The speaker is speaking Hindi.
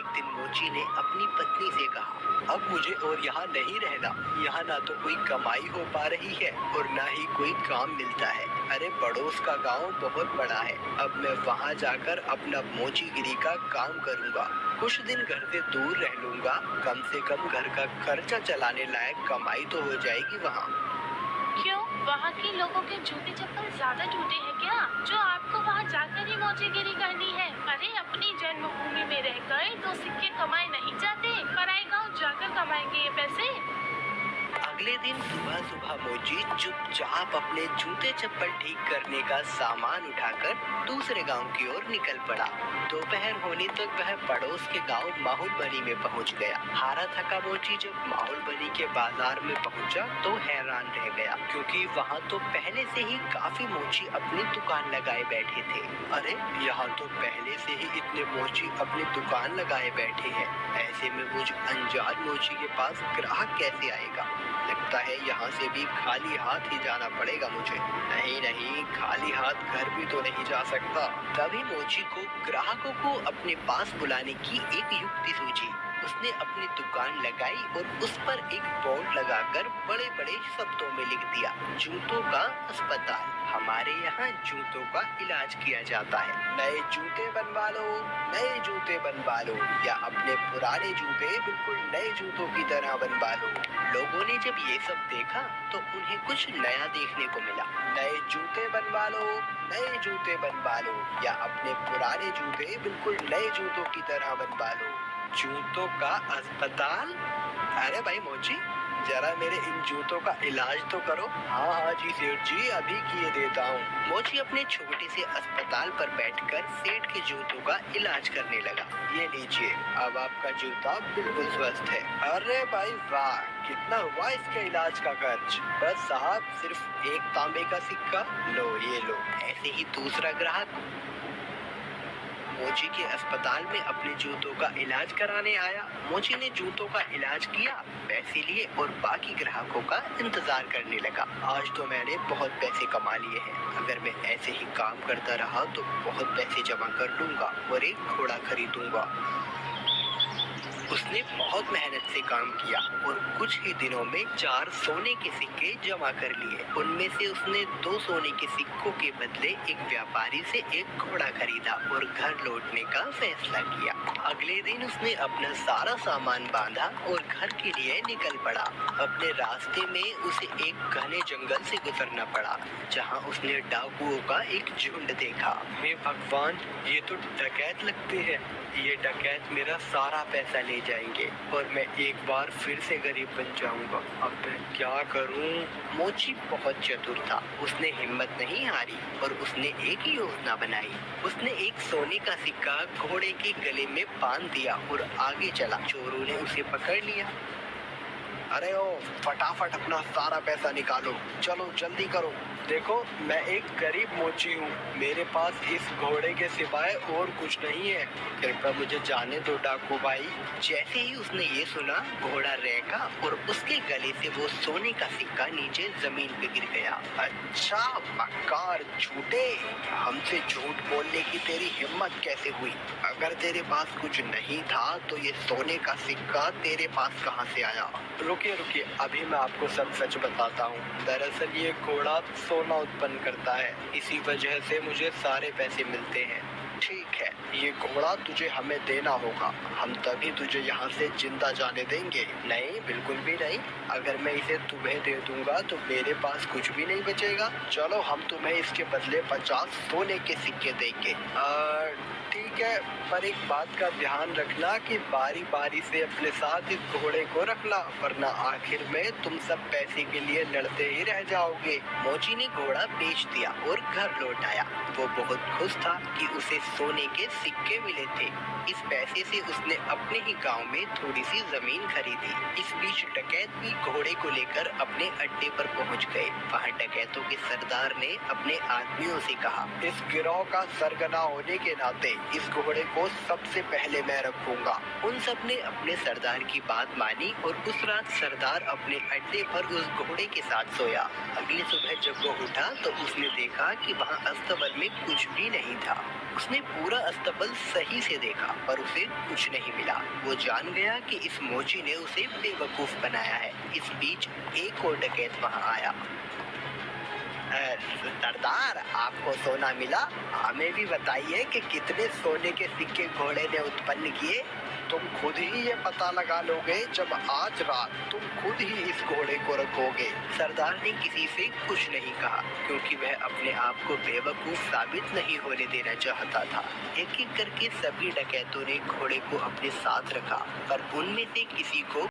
एक दिन मोची ने अपनी पत्नी से कहा, अब मुझे और यहाँ नहीं रहना। यहाँ ना तो कोई कमाई हो पा रही है और ना ही कोई काम मिलता है। अरे पड़ोस का गांव बहुत बड़ा है, अब मैं वहाँ जाकर अपना मोचीगिरी का काम करूँगा। कुछ दिन घर से दूर रह लूँगा, कम से कम घर का खर्चा चलाने लायक कमाई तो हो जाएगी वहाँ। क्यों, वहाँ के लोगों के जूते चप्पल ज्यादा टूटे हैं क्या, जो आपको वहाँ जाकर ही मोचीगिरी करनी है? अरे अपनी जन्मभूमि में रहकर दो सिक्के कमाए नहीं जाते, पराए गाँव जाकर कमाएंगे ये पैसे। अगले दिन सुबह सुबह मोची चुपचाप अपने जूते चप्पल ठीक करने का सामान उठाकर दूसरे गांव की ओर निकल पड़ा। दोपहर होने तक वह पड़ोस के गांव माहौलबनी में पहुंच गया। हारा थका मोची जब माहौलबनी के बाजार में पहुंचा तो हैरान रह गया, क्योंकि वहां तो पहले से ही काफी मोची अपनी दुकान लगाए बैठे थे। अरे यहाँ तो पहले से ही इतने मोची अपनी दुकान लगाए बैठे हैं, ऐसे में मुझ अनजान मोची के पास ग्राहक कैसे आएगा? लगता है यहाँ से भी खाली हाथ ही जाना पड़ेगा मुझे। नहीं नहीं, खाली हाथ घर भी तो नहीं जा सकता। तभी मोची को ग्राहकों को अपने पास बुलाने की एक युक्ति सूझी। उसने अपनी दुकान लगाई और उस पर एक बोर्ड लगाकर बड़े बड़े शब्दों में लिख दिया, जूतों का अस्पताल, हमारे यहाँ जूतों का इलाज किया जाता है। नए जूते बनवा लो, नए जूते बनवा लो, या अपने पुराने जूते बिल्कुल नए जूतों की तरह बनवा लो। लोगों ने जब ये सब देखा तो उन्हें कुछ नया देखने को मिला। नए जूते बनवा लो, नए जूते बनवा लो, या अपने पुराने जूते बिल्कुल नए जूतों की तरह बनवा लो। जूतों का अस्पताल? अरे भाई मोची, जरा मेरे इन जूतों का इलाज तो करो। हाँ हाँ जी सेठ जी, अभी किए देता हूँ। मोची अपने छोटे से अस्पताल पर बैठकर सेठ के जूतों का इलाज करने लगा। ये लीजिए, अब आपका जूता बिल्कुल स्वस्थ है। अरे भाई वाह, कितना हुआ इसके इलाज का खर्च? बस साहब, सिर्फ एक तांबे का सिक्का। लो ये लो। ऐसे ही दूसरा ग्राहक मोची के अस्पताल में अपने जूतों का इलाज कराने आया। मोची ने जूतों का इलाज किया, पैसे लिए और बाकी ग्राहकों का इंतजार करने लगा। आज तो मैंने बहुत पैसे कमा लिए हैं, अगर मैं ऐसे ही काम करता रहा तो बहुत पैसे जमा कर लूंगा और एक घोड़ा खरीदूंगा। उसने बहुत मेहनत से काम किया और कुछ ही दिनों में 4 सोने के सिक्के जमा कर लिए। उनमें से उसने 2 सोने के सिक्कों के बदले एक व्यापारी से एक घोड़ा खरीदा और घर लौटने का फैसला किया। अगले दिन उसने अपना सारा सामान बांधा और घर के लिए निकल पड़ा। अपने रास्ते में उसे एक घने जंगल से गुजरना पड़ा, जहाँ उसने डाकुओं का एक झुंड देखा। हे भगवान, ये तो डकैत लगते हैं। ये डकैत मेरा सारा पैसा ले जाएंगे और मैं एक बार फिर से गरीब बन जाऊंगा। अब मैं क्या करूं? मोची बहुत चतुर था, उसने हिम्मत नहीं हारी और उसने एक ही योजना बनाई। उसने एक सोने का सिक्का घोड़े के गले में बांध दिया और आगे चला। चोरों ने उसे पकड़ लिया। अरे ओ, फटाफट अपना सारा पैसा निकालो, चलो जल्दी करो। देखो, मैं एक गरीब मोची हूँ, मेरे पास इस घोड़े के सिवाय और कुछ नहीं है, कृपया मुझे जाने दो डाकू भाई। जैसे ही उसने ये सुना, घोड़ा रेंगा और उसके गले से वो सोने का सिक्का नीचे जमीन पे गिर गया। अच्छा मक्कार झूठे, हमसे झूठ बोलने की तेरी हिम्मत कैसे हुई? अगर तेरे पास कुछ नहीं था तो ये सोने का सिक्का तेरे पास कहाँ से आया? रुकिए रुकिए, अभी मैं आपको सब सच बताता हूँ। दरअसल ये घोड़ा सोना उत्पन्न करता है, इसी वजह से मुझे सारे पैसे मिलते हैं। ठीक है, ये घोड़ा तुझे हमें देना होगा, हम तभी तुझे यहाँ से जिंदा जाने देंगे। नहीं, बिल्कुल भी नहीं। अगर मैं इसे तुम्हें दे दूंगा तो मेरे पास कुछ भी नहीं बचेगा। चलो, हम तुम्हें इसके बदले 50 सोने के सिक्के देंगे। ठीक है, पर एक बात का ध्यान रखना कि बारी बारी से अपने साथ इस घोड़े को रखना, वरना आखिर में तुम सब पैसे के लिए लड़ते ही रह जाओगे। मोची ने घोड़ा बेच दिया और घर लौट आया। वो बहुत खुश था कि उसे सोने के सिक्के मिले थे। इस पैसे से उसने अपने ही गांव में थोड़ी सी जमीन खरीदी। इस बीच डकैत भी घोड़े को लेकर अपने अड्डे पर पहुंच गए। वहां डकैतों के सरदार ने अपने आदमियों से कहा, इस गिरोह का सरगना होने के नाते इस घोड़े को सबसे पहले मैं रखूंगा। उन सब ने अपने सरदार की बात मानी और उस रात सरदार अपने अड्डे पर उस घोड़े के साथ सोया। अगली सुबह जब वो उठा तो उसने देखा कि वहाँ अस्तबल में कुछ भी नहीं था। उसने पूरा अस्तबल सही से देखा पर उसे कुछ नहीं मिला। वो जान गया कि इस मोची ने उसे बेवकूफ बनाया है। इस बीच एक और डकैत वहां आया। सरदार, आपको सोना मिला? हमें भी बताइए कि कितने सोने के सिक्के घोड़े ने उत्पन्न किए। तुम खुद ही ये पता लगा लोगे जब आज रात तुम खुद ही इस घोड़े को रखोगे। सरदार ने किसी से कुछ नहीं कहा क्योंकि वह अपने आप को बेवकूफ साबित नहीं होने देना चाहता था। एक एक करके सभी डकैतों ने घोड़े को अपने साथ रखा पर उनमें से किसी को